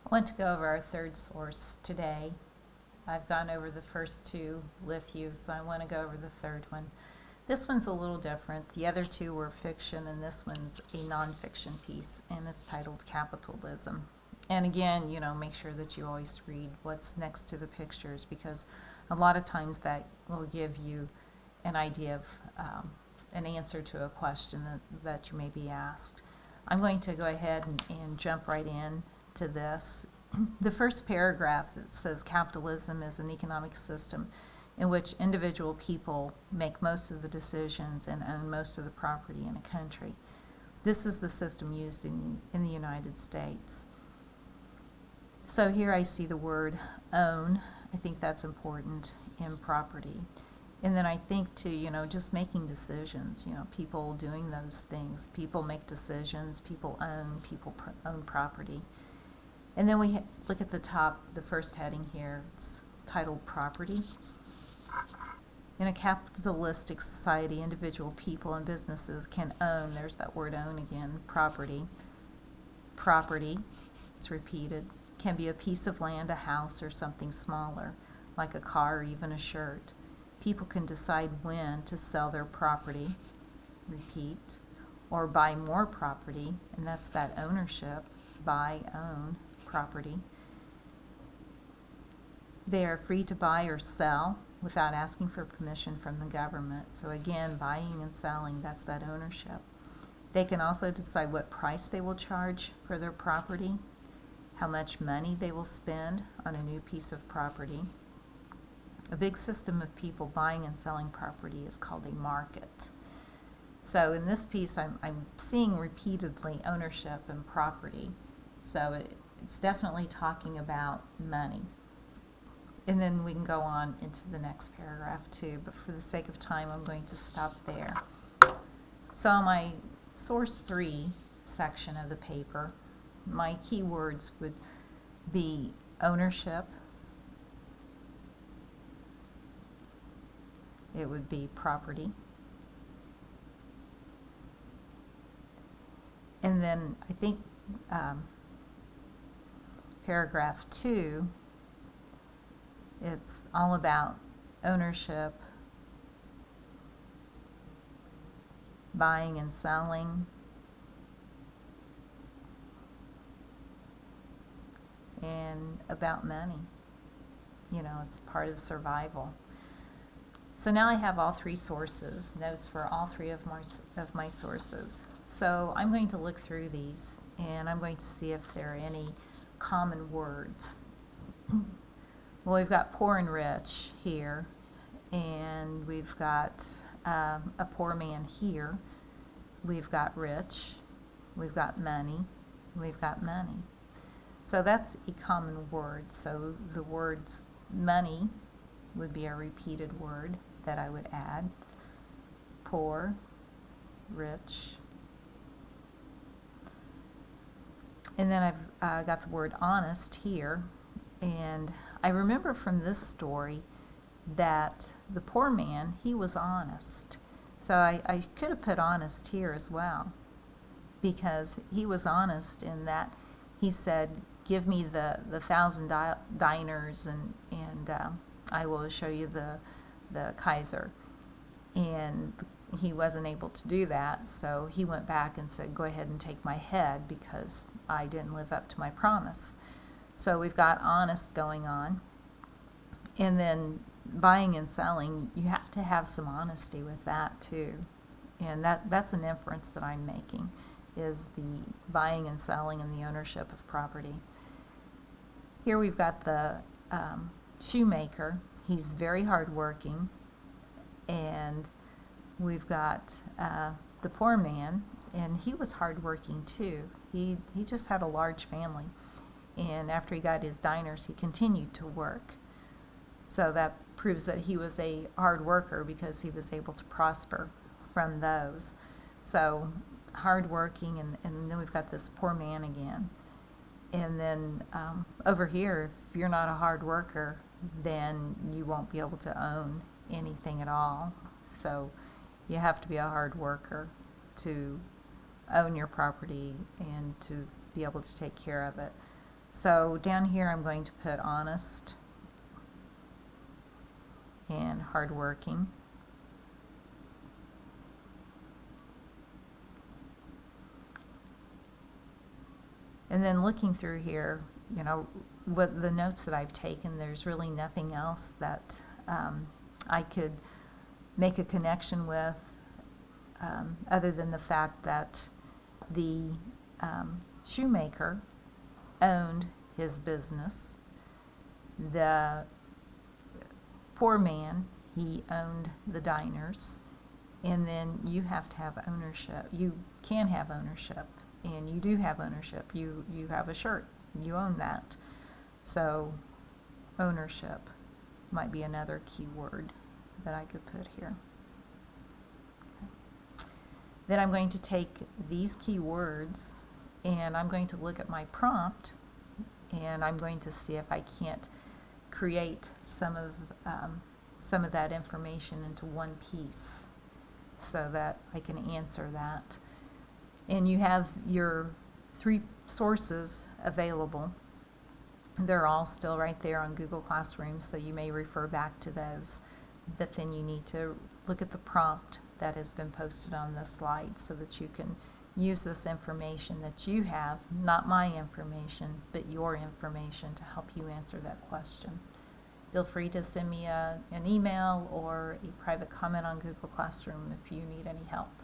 I want to go over our third source today. I've gone over the first two with you, so I want to go over the third one. This one's a little different. The other two were fiction, and this one's a nonfiction piece, and it's titled Capitalism. And again, make sure that you always read what's next to the pictures, because a lot of times that will give you an idea of an answer to a question that you may be asked. I'm going to go ahead and jump right in to this. The first paragraph says capitalism is an economic system in which individual people make most of the decisions and own most of the property in a country. This is the system used in the United States. So here I see the word own. I think that's important in property. And then I think too, just making decisions, people doing those things. People make decisions, people own property. And then we look at the top, the first heading here, it's titled Property. In a capitalistic society, individual people and businesses can own, there's that word own again, property. Property, it's repeated, can be a piece of land, a house, or something smaller, like a car or even a shirt. People can decide when to sell their property, repeat, or buy more property, and that's that ownership, buy, own, property. They are free to buy or sell without asking for permission from the government. So again, buying and selling, that's that ownership. They can also decide what price they will charge for their property, how much money they will spend on a new piece of property. A big system of people buying and selling property is called a market. So in this piece, I'm seeing repeatedly ownership and property. So it's definitely talking about money. And then we can go on into the next paragraph too, but for the sake of time, I'm going to stop there. So my source 3 section of the paper, my keywords would be ownership, it would be property, and then I think paragraph 2, it's all about ownership, buying and selling, and about money, as part of survival. So now I have all three sources, notes for all three of my sources. So I'm going to look through these, and I'm going to see if there are any common words. Well, we've got poor and rich here, and we've got a poor man here. We've got rich, we've got money, we've got money. So that's a common word. So the words money would be a repeated word that I would add. Poor, rich. And then I've got the word honest here. And I remember from this story that the poor man, he was honest. So I could have put honest here as well, because he was honest in that he said, give me the 1,000 diners and I will show you the Kaiser. And he wasn't able to do that, so he went back and said, go ahead and take my head because I didn't live up to my promise. So we've got honest going on. And then buying and selling, you have to have some honesty with that too. And that's an inference that I'm making, is the buying and selling and the ownership of property. Here we've got the shoemaker. He's very hardworking. And we've got the poor man, and he was hardworking too. He just had a large family. And after he got his diners, he continued to work. So that proves that he was a hard worker because he was able to prosper from those. So hardworking, and then we've got this poor man again. And then over here, if you're not a hard worker, then you won't be able to own anything at all. So you have to be a hard worker to own your property and to be able to take care of it. So down here I'm going to put honest and hardworking. And then looking through here, you know, what the notes that I've taken, there's really nothing else that I could make a connection with other than the fact that the shoemaker owned his business. The poor man, he owned the diners. And then you have to have ownership. You can have ownership, and you do have ownership. You have a shirt, you own that. So ownership might be another key word that I could put here. Okay. Then I'm going to take these key words and I'm going to look at my prompt, and I'm going to see if I can't create some of that information into one piece so that I can answer that. And you have your 3 sources available. They're all still right there on Google Classroom, so you may refer back to those. But then you need to look at the prompt that has been posted on this slide so that you can use this information that you have, not my information, but your information to help you answer that question. Feel free to send me an email or a private comment on Google Classroom if you need any help.